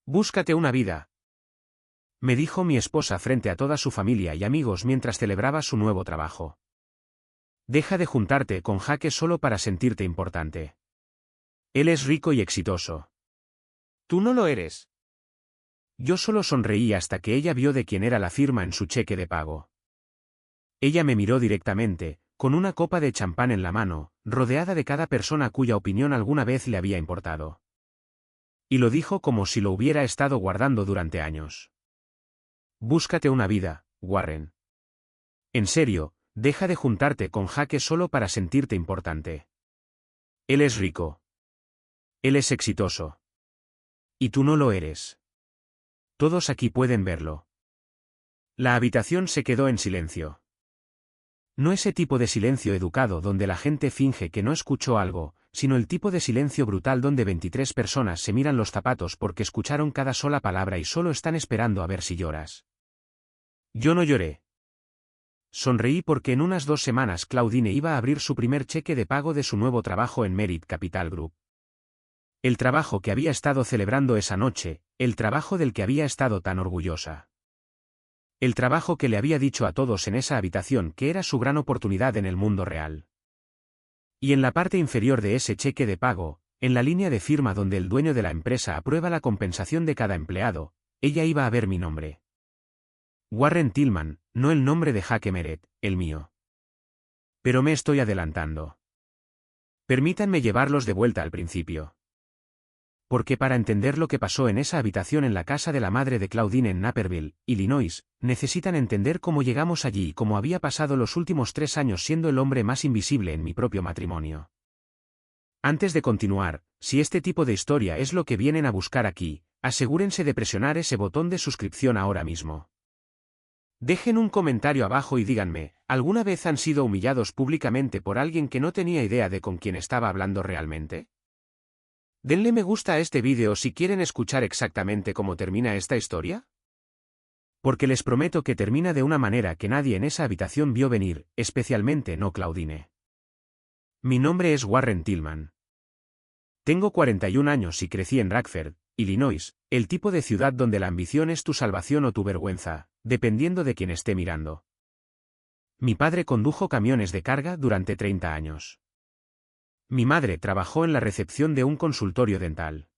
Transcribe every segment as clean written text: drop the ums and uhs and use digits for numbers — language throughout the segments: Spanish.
Búscate una vida, me dijo mi esposa frente a toda su familia y amigos mientras celebraba su nuevo trabajo. Deja de juntarte con Jake solo para sentirte importante. Él es rico y exitoso. Tú no lo eres. Yo solo sonreí hasta que ella vio de quién era la firma en su cheque de pago. Ella me miró directamente, con una copa de champán en la mano, rodeada de cada persona cuya opinión alguna vez le había importado. Y lo dijo como si lo hubiera estado guardando durante años. Búscate una vida, Warren. En serio, deja de juntarte con Jake solo para sentirte importante. Él es rico. Él es exitoso. Y tú no lo eres. Todos aquí pueden verlo. La habitación se quedó en silencio. No ese tipo de silencio educado donde la gente finge que no escuchó algo, sino el tipo de silencio brutal donde 23 personas se miran los zapatos porque escucharon cada sola palabra y solo están esperando a ver si lloras. Yo no lloré. Sonreí porque en unas 2 semanas Claudine iba a abrir su primer cheque de pago de su nuevo trabajo en Merit Capital Group. El trabajo que había estado celebrando esa noche, el trabajo del que había estado tan orgullosa. El trabajo que le había dicho a todos en esa habitación que era su gran oportunidad en el mundo real. Y en la parte inferior de ese cheque de pago, en la línea de firma donde el dueño de la empresa aprueba la compensación de cada empleado, ella iba a ver mi nombre. Warren Tillman, no el nombre de Jake Meret, el mío. Pero me estoy adelantando. Permítanme llevarlos de vuelta al principio. Porque para entender lo que pasó en esa habitación en la casa de la madre de Claudine en Naperville, Illinois, necesitan entender cómo llegamos allí y cómo había pasado los últimos 3 años siendo el hombre más invisible en mi propio matrimonio. Antes de continuar, si este tipo de historia es lo que vienen a buscar aquí, asegúrense de presionar ese botón de suscripción ahora mismo. Dejen un comentario abajo y díganme, ¿alguna vez han sido humillados públicamente por alguien que no tenía idea de con quién estaba hablando realmente? Denle me gusta a este vídeo si quieren escuchar exactamente cómo termina esta historia. Porque les prometo que termina de una manera que nadie en esa habitación vio venir, especialmente no Claudine. Mi nombre es Warren Tillman. Tengo 41 años y crecí en Rockford, Illinois, el tipo de ciudad donde la ambición es tu salvación o tu vergüenza, dependiendo de quien esté mirando. Mi padre condujo camiones de carga durante 30 años. Mi madre trabajó en la recepción de un consultorio dental.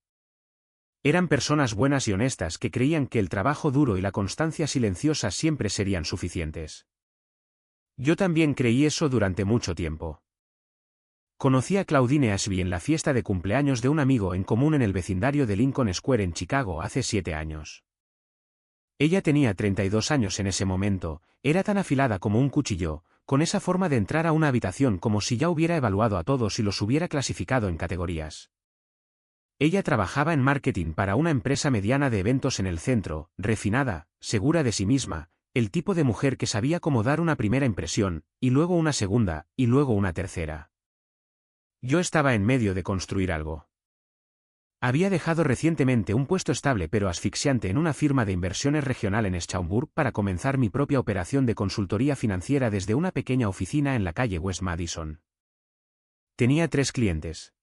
Eran personas buenas y honestas que creían que el trabajo duro y la constancia silenciosa siempre serían suficientes. Yo también creí eso durante mucho tiempo. Conocí a Claudine Ashby en la fiesta de cumpleaños de un amigo en común en el vecindario de Lincoln Square en Chicago hace 7 años. Ella tenía 32 años en ese momento, era tan afilada como un cuchillo, con esa forma de entrar a una habitación como si ya hubiera evaluado a todos y los hubiera clasificado en categorías. Ella trabajaba en marketing para una empresa mediana de eventos en el centro, refinada, segura de sí misma, el tipo de mujer que sabía cómo dar una primera impresión, y luego una segunda, y luego una tercera. Yo estaba en medio de construir algo. Había dejado recientemente un puesto estable pero asfixiante en una firma de inversiones regional en Schaumburg para comenzar mi propia operación de consultoría financiera desde una pequeña oficina en la calle West Madison. Tenía 3 clientes.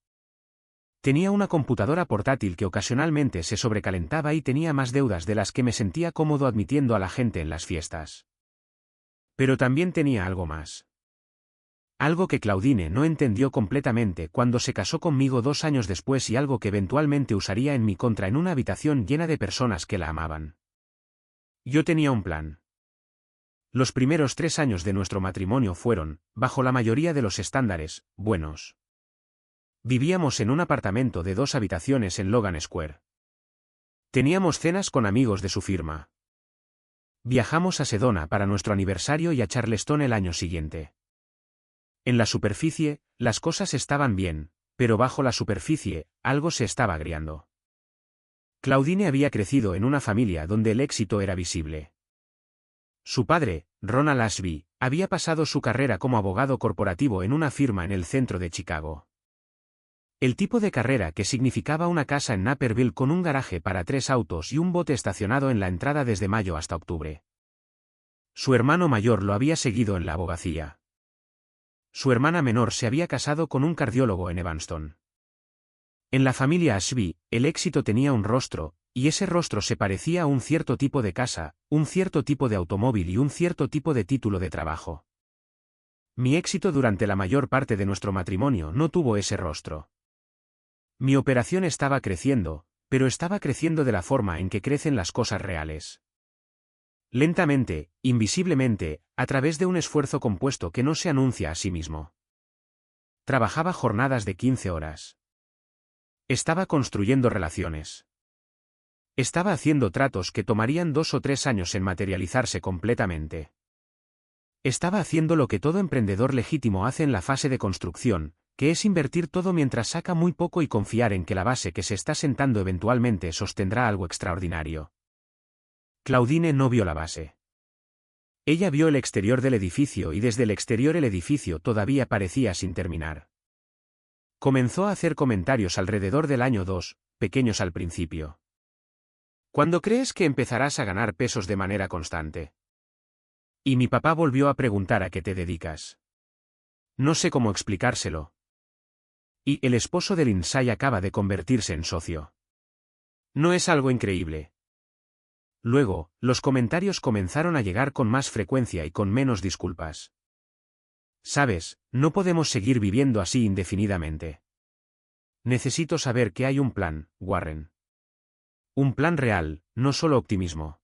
Tenía una computadora portátil que ocasionalmente se sobrecalentaba y tenía más deudas de las que me sentía cómodo admitiendo a la gente en las fiestas. Pero también tenía algo más. Algo que Claudine no entendió completamente cuando se casó conmigo 2 años después y algo que eventualmente usaría en mi contra en una habitación llena de personas que la amaban. Yo tenía un plan. Los primeros 3 años de nuestro matrimonio fueron, bajo la mayoría de los estándares, buenos. Vivíamos en un apartamento de 2 habitaciones en Logan Square. Teníamos cenas con amigos de su firma. Viajamos a Sedona para nuestro aniversario y a Charleston el año siguiente. En la superficie, las cosas estaban bien, pero bajo la superficie, algo se estaba agriando. Claudine había crecido en una familia donde el éxito era visible. Su padre, Ronald Ashby, había pasado su carrera como abogado corporativo en una firma en el centro de Chicago. El tipo de carrera que significaba una casa en Naperville con un garaje para 3 autos y un bote estacionado en la entrada desde mayo hasta octubre. Su hermano mayor lo había seguido en la abogacía. Su hermana menor se había casado con un cardiólogo en Evanston. En la familia Ashby, el éxito tenía un rostro, y ese rostro se parecía a un cierto tipo de casa, un cierto tipo de automóvil y un cierto tipo de título de trabajo. Mi éxito durante la mayor parte de nuestro matrimonio no tuvo ese rostro. Mi operación estaba creciendo, pero estaba creciendo de la forma en que crecen las cosas reales. Lentamente, invisiblemente, a través de un esfuerzo compuesto que no se anuncia a sí mismo. Trabajaba jornadas de 15 horas. Estaba construyendo relaciones. Estaba haciendo tratos que tomarían 2 o 3 años en materializarse completamente. Estaba haciendo lo que todo emprendedor legítimo hace en la fase de construcción, que es invertir todo mientras saca muy poco y confiar en que la base que se está sentando eventualmente sostendrá algo extraordinario. Claudine no vio la base. Ella vio el exterior del edificio y desde el exterior el edificio todavía parecía sin terminar. Comenzó a hacer comentarios alrededor del año 2, pequeños al principio. ¿Cuándo crees que empezarás a ganar pesos de manera constante? Y mi papá volvió a preguntar a qué te dedicas. No sé cómo explicárselo. Y el esposo de Lindsay acaba de convertirse en socio. ¿No es algo increíble? Luego, los comentarios comenzaron a llegar con más frecuencia y con menos disculpas. Sabes, no podemos seguir viviendo así indefinidamente. Necesito saber que hay un plan, Warren. Un plan real, no solo optimismo.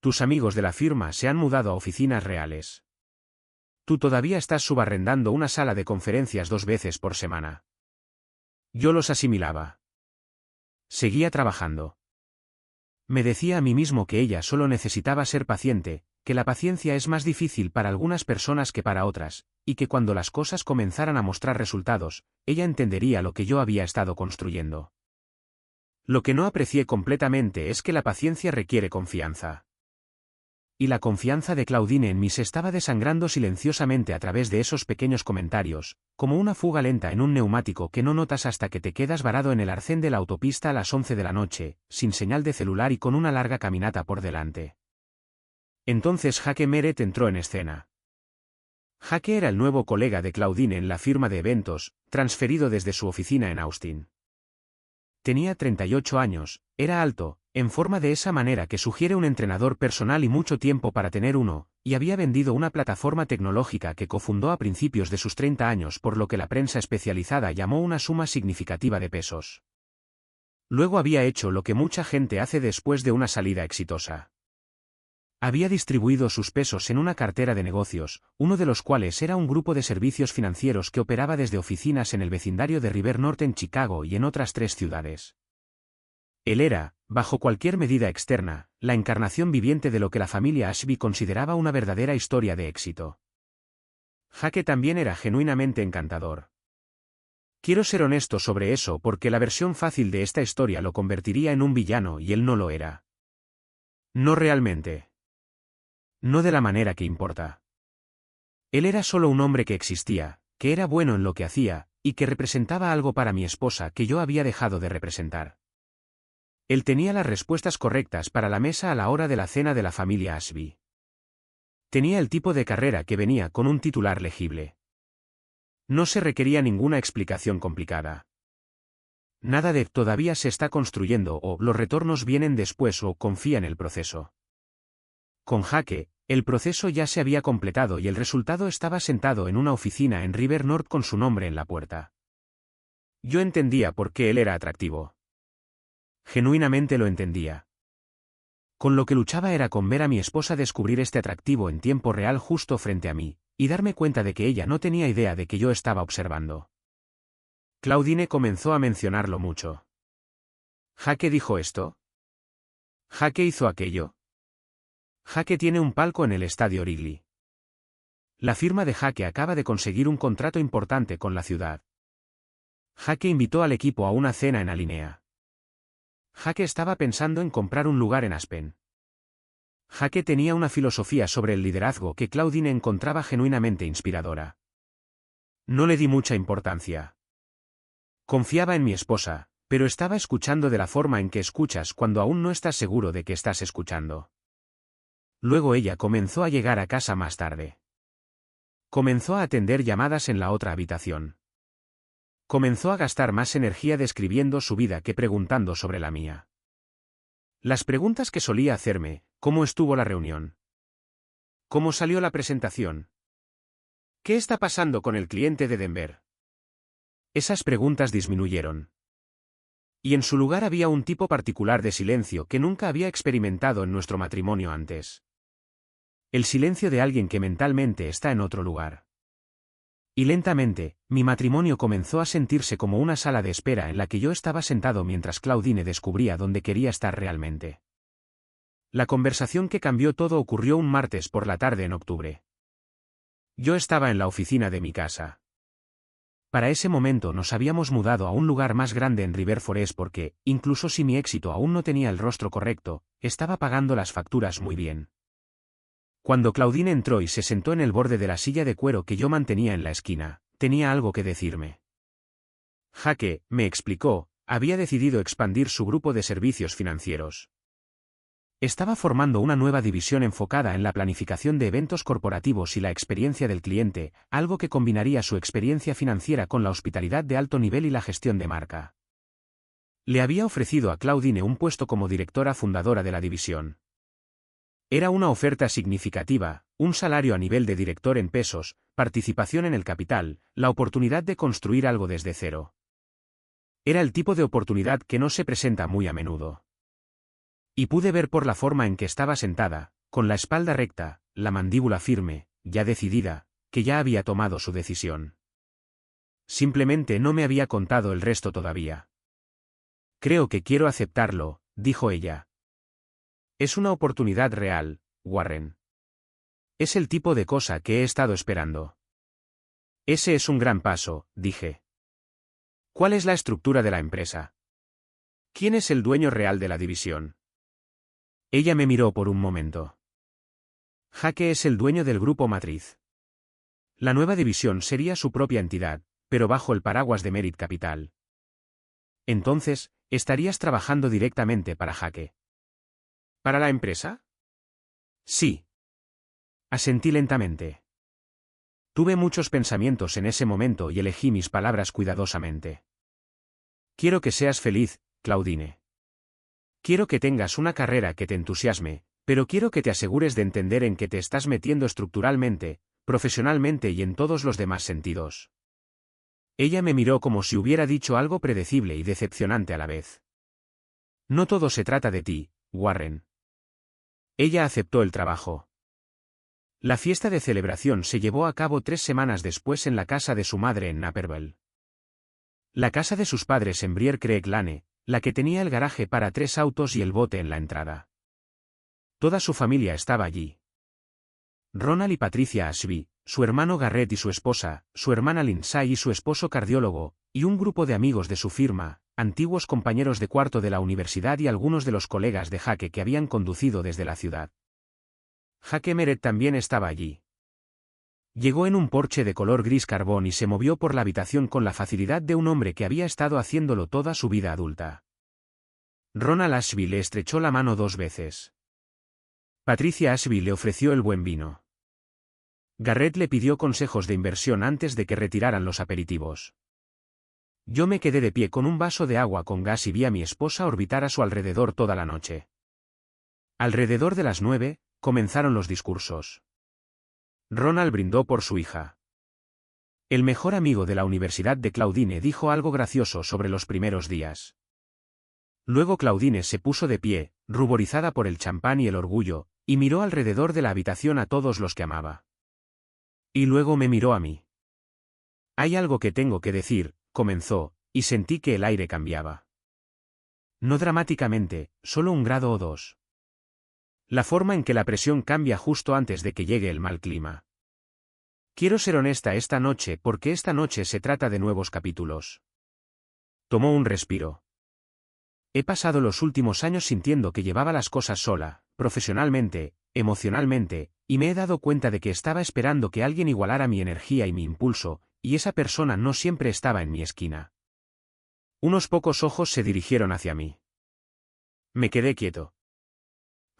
Tus amigos de la firma se han mudado a oficinas reales. Tú todavía estás subarrendando una sala de conferencias 2 veces por semana. Yo los asimilaba. Seguía trabajando. Me decía a mí mismo que ella solo necesitaba ser paciente, que la paciencia es más difícil para algunas personas que para otras, y que cuando las cosas comenzaran a mostrar resultados, ella entendería lo que yo había estado construyendo. Lo que no aprecié completamente es que la paciencia requiere confianza. Y la confianza de Claudine en mí se estaba desangrando silenciosamente a través de esos pequeños comentarios, como una fuga lenta en un neumático que no notas hasta que te quedas varado en el arcén de la autopista a las 11 de la noche, sin señal de celular y con una larga caminata por delante. Entonces Jake Meret entró en escena. Jake era el nuevo colega de Claudine en la firma de eventos, transferido desde su oficina en Austin. Tenía 38 años, era alto, en forma de esa manera que sugiere un entrenador personal y mucho tiempo para tener uno, y había vendido una plataforma tecnológica que cofundó a principios de sus 30 años por lo que la prensa especializada llamó una suma significativa de pesos. Luego había hecho lo que mucha gente hace después de una salida exitosa. Había distribuido sus pesos en una cartera de negocios, uno de los cuales era un grupo de servicios financieros que operaba desde oficinas en el vecindario de River Norte en Chicago y en otras 3 ciudades. Él era, bajo cualquier medida externa, la encarnación viviente de lo que la familia Ashby consideraba una verdadera historia de éxito. Jake también era genuinamente encantador. Quiero ser honesto sobre eso porque la versión fácil de esta historia lo convertiría en un villano y él no lo era. No realmente. No de la manera que importa. Él era solo un hombre que existía, que era bueno en lo que hacía, y que representaba algo para mi esposa que yo había dejado de representar. Él tenía las respuestas correctas para la mesa a la hora de la cena de la familia Ashby. Tenía el tipo de carrera que venía con un titular legible. No se requería ninguna explicación complicada. Nada de todavía se está construyendo o los retornos vienen después o confía en el proceso. Con Jake, el proceso ya se había completado y el resultado estaba sentado en una oficina en River North con su nombre en la puerta. Yo entendía por qué él era atractivo. Genuinamente lo entendía. Con lo que luchaba era con ver a mi esposa descubrir este atractivo en tiempo real justo frente a mí, y darme cuenta de que ella no tenía idea de que yo estaba observando. Claudine comenzó a mencionarlo mucho. ¿Jake dijo esto? ¿Jake hizo aquello? Jake tiene un palco en el estadio Wrigley. La firma de Jake acaba de conseguir un contrato importante con la ciudad. Jake invitó al equipo a una cena en Alinea. Jake estaba pensando en comprar un lugar en Aspen. Jake tenía una filosofía sobre el liderazgo que Claudine encontraba genuinamente inspiradora. No le di mucha importancia. Confiaba en mi esposa, pero estaba escuchando de la forma en que escuchas cuando aún no estás seguro de que estás escuchando. Luego ella comenzó a llegar a casa más tarde. Comenzó a atender llamadas en la otra habitación. Comenzó a gastar más energía describiendo su vida que preguntando sobre la mía. Las preguntas que solía hacerme: ¿cómo estuvo la reunión? ¿Cómo salió la presentación? ¿Qué está pasando con el cliente de Denver? Esas preguntas disminuyeron. Y en su lugar había un tipo particular de silencio que nunca había experimentado en nuestro matrimonio antes. El silencio de alguien que mentalmente está en otro lugar. Y lentamente, mi matrimonio comenzó a sentirse como una sala de espera en la que yo estaba sentado mientras Claudine descubría dónde quería estar realmente. La conversación que cambió todo ocurrió un martes por la tarde en octubre. Yo estaba en la oficina de mi casa. Para ese momento nos habíamos mudado a un lugar más grande en River Forest porque, incluso si mi éxito aún no tenía el rostro correcto, estaba pagando las facturas muy bien. Cuando Claudine entró y se sentó en el borde de la silla de cuero que yo mantenía en la esquina, tenía algo que decirme. Jake, me explicó, había decidido expandir su grupo de servicios financieros. Estaba formando una nueva división enfocada en la planificación de eventos corporativos y la experiencia del cliente, algo que combinaría su experiencia financiera con la hospitalidad de alto nivel y la gestión de marca. Le había ofrecido a Claudine un puesto como directora fundadora de la división. Era una oferta significativa, un salario a nivel de director en pesos, participación en el capital, la oportunidad de construir algo desde cero. Era el tipo de oportunidad que no se presenta muy a menudo. Y pude ver por la forma en que estaba sentada, con la espalda recta, la mandíbula firme, ya decidida, que ya había tomado su decisión. Simplemente no me había contado el resto todavía. Creo que quiero aceptarlo, dijo ella. Es una oportunidad real, Warren. Es el tipo de cosa que he estado esperando. Ese es un gran paso, dije. ¿Cuál es la estructura de la empresa? ¿Quién es el dueño real de la división? Ella me miró por un momento. Jake es el dueño del grupo matriz. La nueva división sería su propia entidad, pero bajo el paraguas de Merit Capital. Entonces, estarías trabajando directamente para Jake. ¿Para la empresa? Sí. Asentí lentamente. Tuve muchos pensamientos en ese momento y elegí mis palabras cuidadosamente. Quiero que seas feliz, Claudine. Quiero que tengas una carrera que te entusiasme, pero quiero que te asegures de entender en qué te estás metiendo estructuralmente, profesionalmente y en todos los demás sentidos. Ella me miró como si hubiera dicho algo predecible y decepcionante a la vez. No todo se trata de ti, Warren. Ella aceptó el trabajo. La fiesta de celebración se llevó a cabo 3 semanas después en la casa de su madre en Naperville. La casa de sus padres en Brier Creek Lane, la que tenía el garaje para 3 autos y el bote en la entrada. Toda su familia estaba allí. Ronald y Patricia Ashby, su hermano Garrett y su esposa, su hermana Lindsay y su esposo cardiólogo, y un grupo de amigos de su firma, antiguos compañeros de cuarto de la universidad y algunos de los colegas de Jake que habían conducido desde la ciudad. Jake Meret también estaba allí. Llegó en un Porsche de color gris carbón y se movió por la habitación con la facilidad de un hombre que había estado haciéndolo toda su vida adulta. Ronald Ashby le estrechó la mano 2 veces. Patricia Ashby le ofreció el buen vino. Garrett le pidió consejos de inversión antes de que retiraran los aperitivos. Yo me quedé de pie con un vaso de agua con gas y vi a mi esposa orbitar a su alrededor toda la noche. Alrededor de las 9, comenzaron los discursos. Ronald brindó por su hija. El mejor amigo de la universidad de Claudine dijo algo gracioso sobre los primeros días. Luego Claudine se puso de pie, ruborizada por el champán y el orgullo, y miró alrededor de la habitación a todos los que amaba. Y luego me miró a mí. Hay algo que tengo que decir, comenzó, y sentí que el aire cambiaba. No dramáticamente, solo 1 grado o 2. La forma en que la presión cambia justo antes de que llegue el mal clima. Quiero ser honesta esta noche porque esta noche se trata de nuevos capítulos. Tomó un respiro. He pasado los últimos años sintiendo que llevaba las cosas sola, profesionalmente, emocionalmente, y me he dado cuenta de que estaba esperando que alguien igualara mi energía y mi impulso, y esa persona no siempre estaba en mi esquina. Unos pocos ojos se dirigieron hacia mí. Me quedé quieto.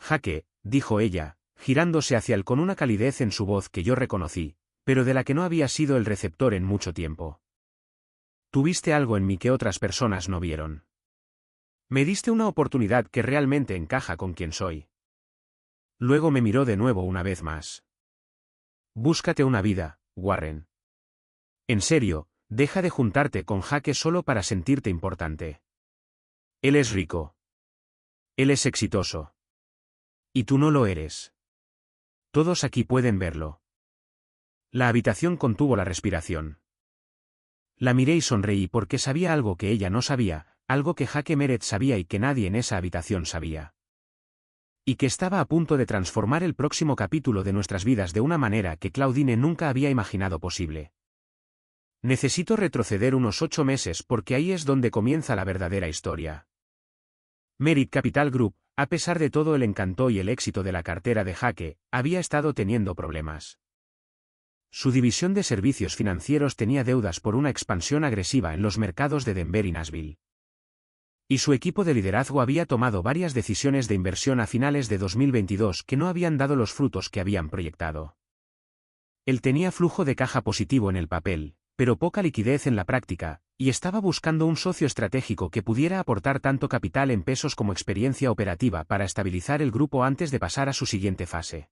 Jake, dijo ella, girándose hacia él con una calidez en su voz que yo reconocí, pero de la que no había sido el receptor en mucho tiempo. Tuviste algo en mí que otras personas no vieron. Me diste una oportunidad que realmente encaja con quien soy. Luego me miró de nuevo una vez más. Búscate una vida, Warren. En serio, deja de juntarte con Jake solo para sentirte importante. Él es rico. Él es exitoso. Y tú no lo eres. Todos aquí pueden verlo. La habitación contuvo la respiración. La miré y sonreí porque sabía algo que ella no sabía, algo que Jake Meret sabía y que nadie en esa habitación sabía. Y que estaba a punto de transformar el próximo capítulo de nuestras vidas de una manera que Claudine nunca había imaginado posible. Necesito retroceder unos 8 meses porque ahí es donde comienza la verdadera historia. Merit Capital Group, a pesar de todo el encanto y el éxito de la cartera de Jake, había estado teniendo problemas. Su división de servicios financieros tenía deudas por una expansión agresiva en los mercados de Denver y Nashville. Y su equipo de liderazgo había tomado varias decisiones de inversión a finales de 2022 que no habían dado los frutos que habían proyectado. Él tenía flujo de caja positivo en el papel, pero poca liquidez en la práctica, y estaba buscando un socio estratégico que pudiera aportar tanto capital en pesos como experiencia operativa para estabilizar el grupo antes de pasar a su siguiente fase.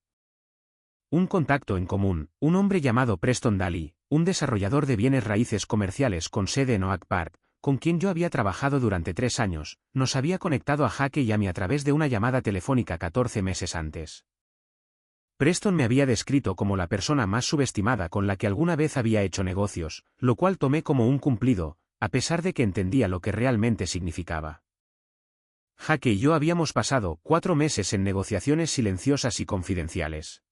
Un contacto en común, un hombre llamado Preston Daly, un desarrollador de bienes raíces comerciales con sede en Oak Park, con quien yo había trabajado durante 3 años, nos había conectado a Jake y a mí a través de una llamada telefónica 14 meses antes. Preston me había descrito como la persona más subestimada con la que alguna vez había hecho negocios, lo cual tomé como un cumplido, a pesar de que entendía lo que realmente significaba. Jake y yo habíamos pasado 4 meses en negociaciones silenciosas y confidenciales.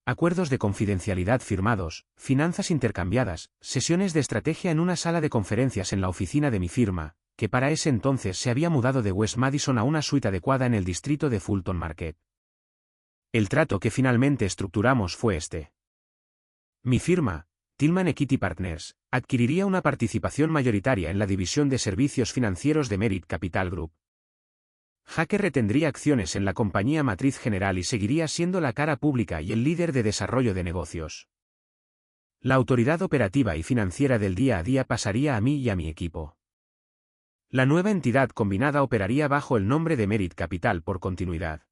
Acuerdos de confidencialidad firmados, finanzas intercambiadas, sesiones de estrategia en una sala de conferencias en la oficina de mi firma, que para ese entonces se había mudado de West Madison a una suite adecuada en el distrito de Fulton Market. El trato que finalmente estructuramos fue este. Mi firma, Tillman Equity Partners, adquiriría una participación mayoritaria en la división de servicios financieros de Merit Capital Group. Jake retendría acciones en la compañía matriz general y seguiría siendo la cara pública y el líder de desarrollo de negocios. La autoridad operativa y financiera del día a día pasaría a mí y a mi equipo. La nueva entidad combinada operaría bajo el nombre de Merit Capital por continuidad.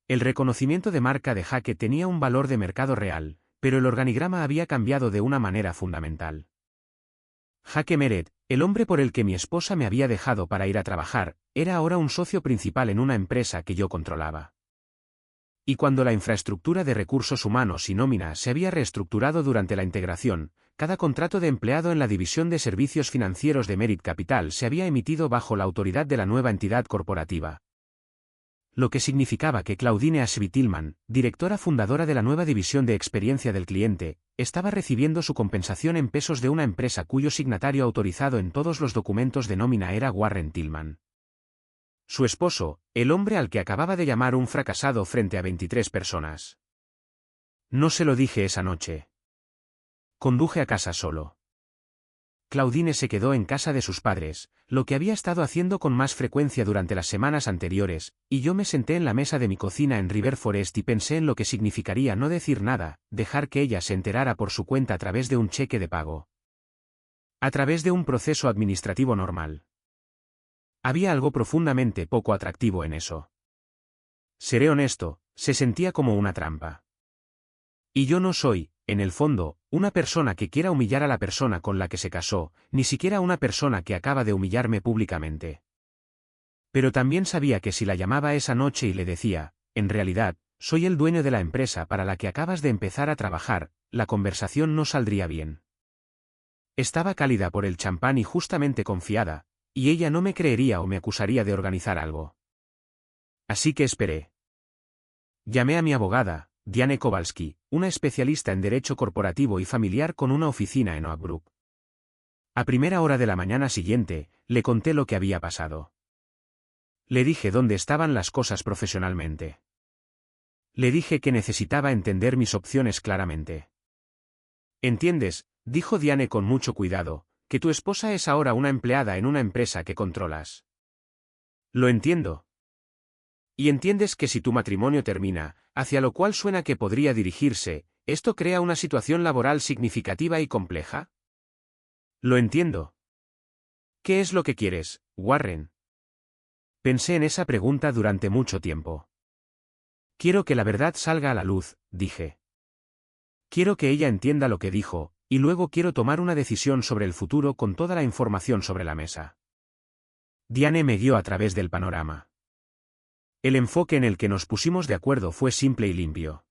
El reconocimiento de marca de Jake tenía un valor de mercado real, pero el organigrama había cambiado de una manera fundamental. Jake Meret, el hombre por el que mi esposa me había dejado para ir a trabajar, era ahora un socio principal en una empresa que yo controlaba. Y cuando la infraestructura de recursos humanos y nómina se había reestructurado durante la integración, cada contrato de empleado en la división de servicios financieros de Merit Capital se había emitido bajo la autoridad de la nueva entidad corporativa. Lo que significaba que Claudine Ashby Tillman, directora fundadora de la nueva división de experiencia del cliente, estaba recibiendo su compensación en pesos de una empresa cuyo signatario autorizado en todos los documentos de nómina era Warren Tillman. Su esposo, el hombre al que acababa de llamar un fracasado frente a 23 personas. No se lo dije esa noche. Conduje a casa solo. Claudine se quedó en casa de sus padres, lo que había estado haciendo con más frecuencia durante las semanas anteriores, y yo me senté en la mesa de mi cocina en River Forest y pensé en lo que significaría no decir nada, dejar que ella se enterara por su cuenta a través de un cheque de pago. A través de un proceso administrativo normal. Había algo profundamente poco atractivo en eso. Seré honesto, se sentía como una trampa. Y yo no soy, en el fondo, una persona que quiera humillar a la persona con la que se casó, ni siquiera una persona que acaba de humillarme públicamente. Pero también sabía que si la llamaba esa noche y le decía, en realidad, soy el dueño de la empresa para la que acabas de empezar a trabajar, la conversación no saldría bien. Estaba cálida por el champán y justamente confiada, y ella no me creería o me acusaría de organizar algo. Así que esperé. Llamé a mi abogada, Diane Kowalski, una especialista en derecho corporativo y familiar con una oficina en Oak Brook. A primera hora de la mañana siguiente, le conté lo que había pasado. Le dije dónde estaban las cosas profesionalmente. Le dije que necesitaba entender mis opciones claramente. ¿Entiendes?, dijo Diane con mucho cuidado, que tu esposa es ahora una empleada en una empresa que controlas. Lo entiendo. Y entiendes que si tu matrimonio termina, hacia lo cual suena que podría dirigirse, ¿esto crea una situación laboral significativa y compleja? Lo entiendo. ¿Qué es lo que quieres, Warren? Pensé en esa pregunta durante mucho tiempo. Quiero que la verdad salga a la luz, dije. Quiero que ella entienda lo que dijo, y luego quiero tomar una decisión sobre el futuro con toda la información sobre la mesa. Diane me guió a través del panorama. El enfoque en el que nos pusimos de acuerdo fue simple y limpio.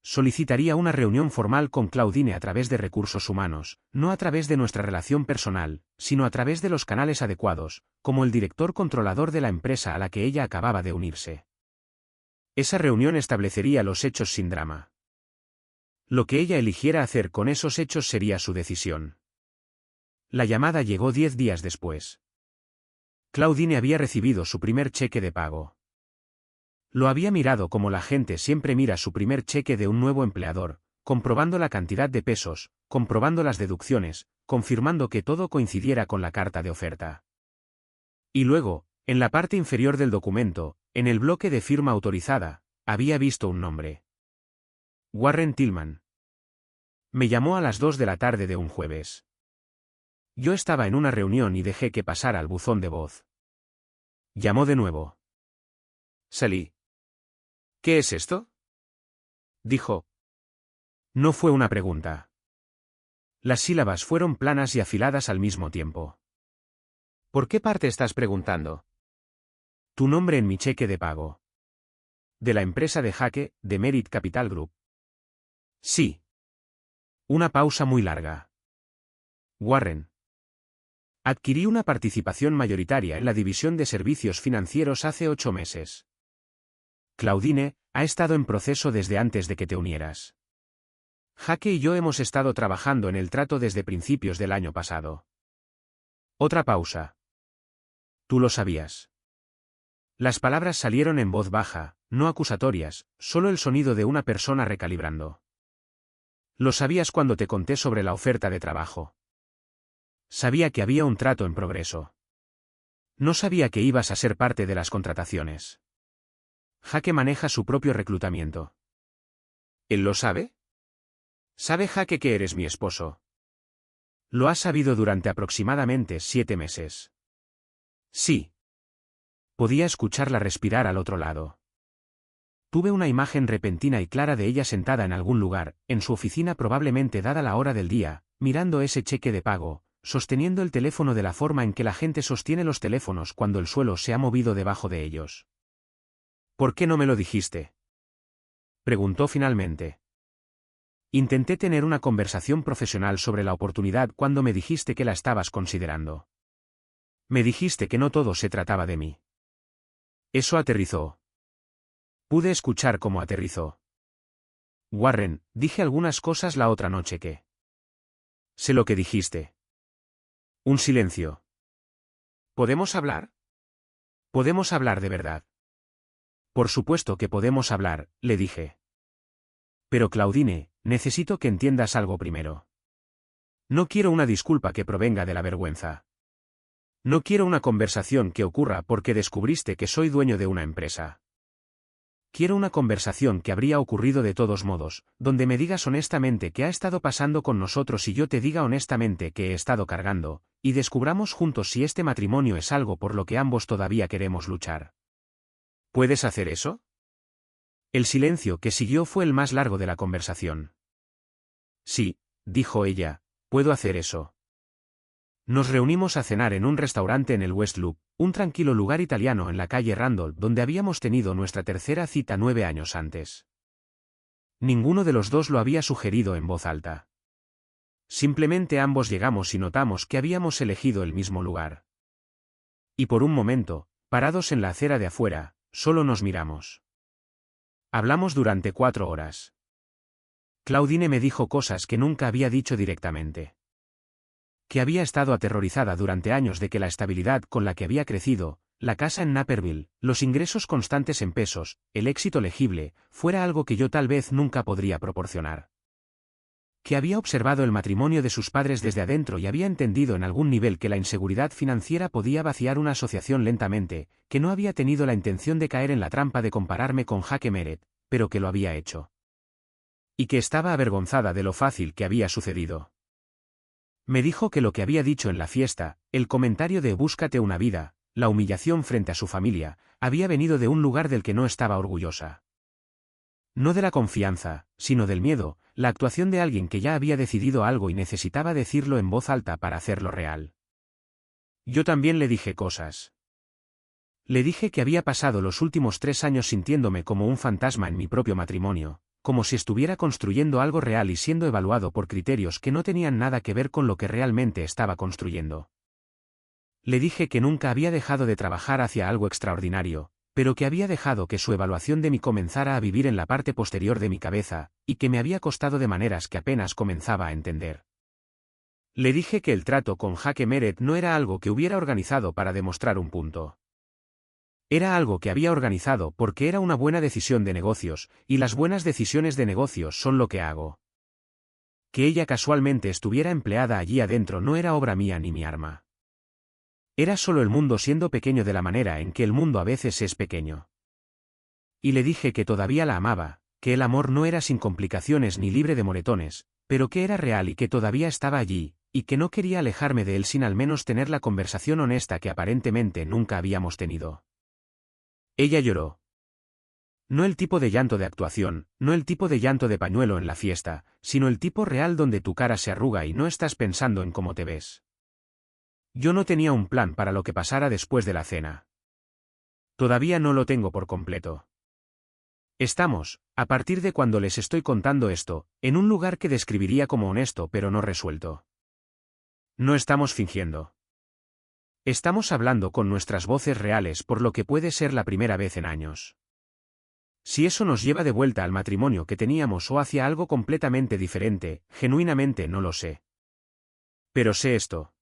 Solicitaría una reunión formal con Claudine a través de recursos humanos, no a través de nuestra relación personal, sino a través de los canales adecuados, como el director controlador de la empresa a la que ella acababa de unirse. Esa reunión establecería los hechos sin drama. Lo que ella eligiera hacer con esos hechos sería su decisión. La llamada llegó 10 días después. Claudine había recibido su primer cheque de pago. Lo había mirado como la gente siempre mira su primer cheque de un nuevo empleador, comprobando la cantidad de pesos, comprobando las deducciones, confirmando que todo coincidiera con la carta de oferta. Y luego, en la parte inferior del documento, en el bloque de firma autorizada, había visto un nombre. Warren Tillman. Me llamó a las 2 de la tarde de un jueves. Yo estaba en una reunión y dejé que pasara al buzón de voz. Llamó de nuevo. Salí. ¿Qué es esto? Dijo. No fue una pregunta. Las sílabas fueron planas y afiladas al mismo tiempo. ¿Por qué parte estás preguntando? Tu nombre en mi cheque de pago. De la empresa de Jaque, de Merit Capital Group. Sí. Una pausa muy larga. Warren. Adquirí una participación mayoritaria en la división de servicios financieros hace 8 meses. Claudine, ha estado en proceso desde antes de que te unieras. Jaque y yo hemos estado trabajando en el trato desde principios del año pasado. Otra pausa. Tú lo sabías. Las palabras salieron en voz baja, no acusatorias, solo el sonido de una persona recalibrando. Lo sabías cuando te conté sobre la oferta de trabajo. Sabía que había un trato en progreso. No sabía que ibas a ser parte de las contrataciones. Jaque maneja su propio reclutamiento. ¿Él lo sabe? ¿Sabe Jaque que eres mi esposo? Lo ha sabido durante aproximadamente 7 meses. Sí. Podía escucharla respirar al otro lado. Tuve una imagen repentina y clara de ella sentada en algún lugar, en su oficina probablemente dada la hora del día, mirando ese cheque de pago, sosteniendo el teléfono de la forma en que la gente sostiene los teléfonos cuando el suelo se ha movido debajo de ellos. ¿Por qué no me lo dijiste? Preguntó finalmente. Intenté tener una conversación profesional sobre la oportunidad cuando me dijiste que la estabas considerando. Me dijiste que no todo se trataba de mí. Eso aterrizó. Pude escuchar cómo aterrizó. Warren, dije algunas cosas la otra noche que... Sé lo que dijiste. Un silencio. ¿Podemos hablar? Podemos hablar de verdad. Por supuesto que podemos hablar, le dije. Pero Claudine, necesito que entiendas algo primero. No quiero una disculpa que provenga de la vergüenza. No quiero una conversación que ocurra porque descubriste que soy dueño de una empresa. Quiero una conversación que habría ocurrido de todos modos, donde me digas honestamente qué ha estado pasando con nosotros y yo te diga honestamente que he estado cargando, y descubramos juntos si este matrimonio es algo por lo que ambos todavía queremos luchar. ¿Puedes hacer eso? El silencio que siguió fue el más largo de la conversación. Sí, dijo ella, puedo hacer eso. Nos reunimos a cenar en un restaurante en el West Loop, un tranquilo lugar italiano en la calle Randolph donde habíamos tenido nuestra tercera cita 9 años antes. Ninguno de los dos lo había sugerido en voz alta. Simplemente ambos llegamos y notamos que habíamos elegido el mismo lugar. Y por un momento, parados en la acera de afuera, solo nos miramos. Hablamos durante 4 horas. Claudine me dijo cosas que nunca había dicho directamente. Que había estado aterrorizada durante años de que la estabilidad con la que había crecido, la casa en Naperville, los ingresos constantes en pesos, el éxito legible, fuera algo que yo tal vez nunca podría proporcionar. Que había observado el matrimonio de sus padres desde adentro y había entendido en algún nivel que la inseguridad financiera podía vaciar una asociación lentamente, que no había tenido la intención de caer en la trampa de compararme con Jaque Meret, pero que lo había hecho. Y que estaba avergonzada de lo fácil que había sucedido. Me dijo que lo que había dicho en la fiesta, el comentario de búscate una vida, la humillación frente a su familia, había venido de un lugar del que no estaba orgullosa. No de la confianza, sino del miedo, la actuación de alguien que ya había decidido algo y necesitaba decirlo en voz alta para hacerlo real. Yo también le dije cosas. Le dije que había pasado los últimos 3 años sintiéndome como un fantasma en mi propio matrimonio, como si estuviera construyendo algo real y siendo evaluado por criterios que no tenían nada que ver con lo que realmente estaba construyendo. Le dije que nunca había dejado de trabajar hacia algo extraordinario, pero que había dejado que su evaluación de mí comenzara a vivir en la parte posterior de mi cabeza, y que me había costado de maneras que apenas comenzaba a entender. Le dije que el trato con Jaque Meret no era algo que hubiera organizado para demostrar un punto. Era algo que había organizado porque era una buena decisión de negocios, y las buenas decisiones de negocios son lo que hago. Que ella casualmente estuviera empleada allí adentro no era obra mía ni mi arma. Era solo el mundo siendo pequeño de la manera en que el mundo a veces es pequeño. Y le dije que todavía la amaba, que el amor no era sin complicaciones ni libre de moretones, pero que era real y que todavía estaba allí, y que no quería alejarme de él sin al menos tener la conversación honesta que aparentemente nunca habíamos tenido. Ella lloró. No el tipo de llanto de actuación, no el tipo de llanto de pañuelo en la fiesta, sino el tipo real donde tu cara se arruga y no estás pensando en cómo te ves. Yo no tenía un plan para lo que pasara después de la cena. Todavía no lo tengo por completo. Estamos, a partir de cuando les estoy contando esto, en un lugar que describiría como honesto pero no resuelto. No estamos fingiendo. Estamos hablando con nuestras voces reales por lo que puede ser la primera vez en años. Si eso nos lleva de vuelta al matrimonio que teníamos o hacia algo completamente diferente, genuinamente no lo sé. Pero sé esto.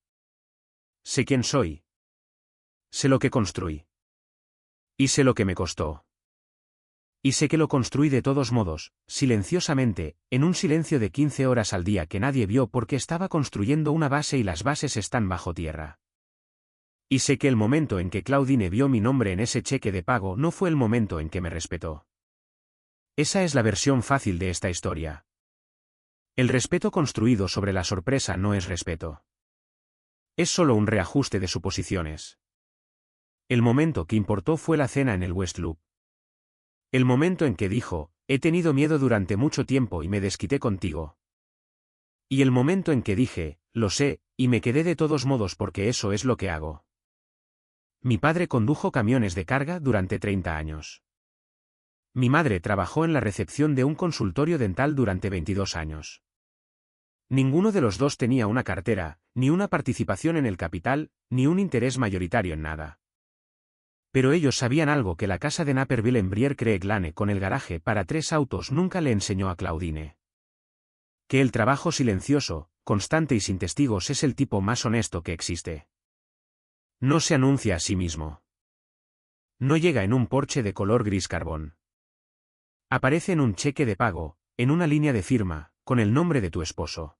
Sé quién soy. Sé lo que construí. Y sé lo que me costó. Y sé que lo construí de todos modos, silenciosamente, en un silencio de 15 horas al día que nadie vio porque estaba construyendo una base y las bases están bajo tierra. Y sé que el momento en que Claudine vio mi nombre en ese cheque de pago no fue el momento en que me respetó. Esa es la versión fácil de esta historia. El respeto construido sobre la sorpresa no es respeto. Es solo un reajuste de suposiciones. El momento que importó fue la cena en el West Loop. El momento en que dijo, he tenido miedo durante mucho tiempo y me desquité contigo. Y el momento en que dije, lo sé, y me quedé de todos modos porque eso es lo que hago. Mi padre condujo camiones de carga durante 30 años. Mi madre trabajó en la recepción de un consultorio dental durante 22 años. Ninguno de los dos tenía una cartera, ni una participación en el capital, ni un interés mayoritario en nada. Pero ellos sabían algo que la casa de Naperville en Brier Creek Lane con el garaje para 3 autos nunca le enseñó a Claudine. Que el trabajo silencioso, constante y sin testigos es el tipo más honesto que existe. No se anuncia a sí mismo. No llega en un Porsche de color gris carbón. Aparece en un cheque de pago, en una línea de firma, con el nombre de tu esposo.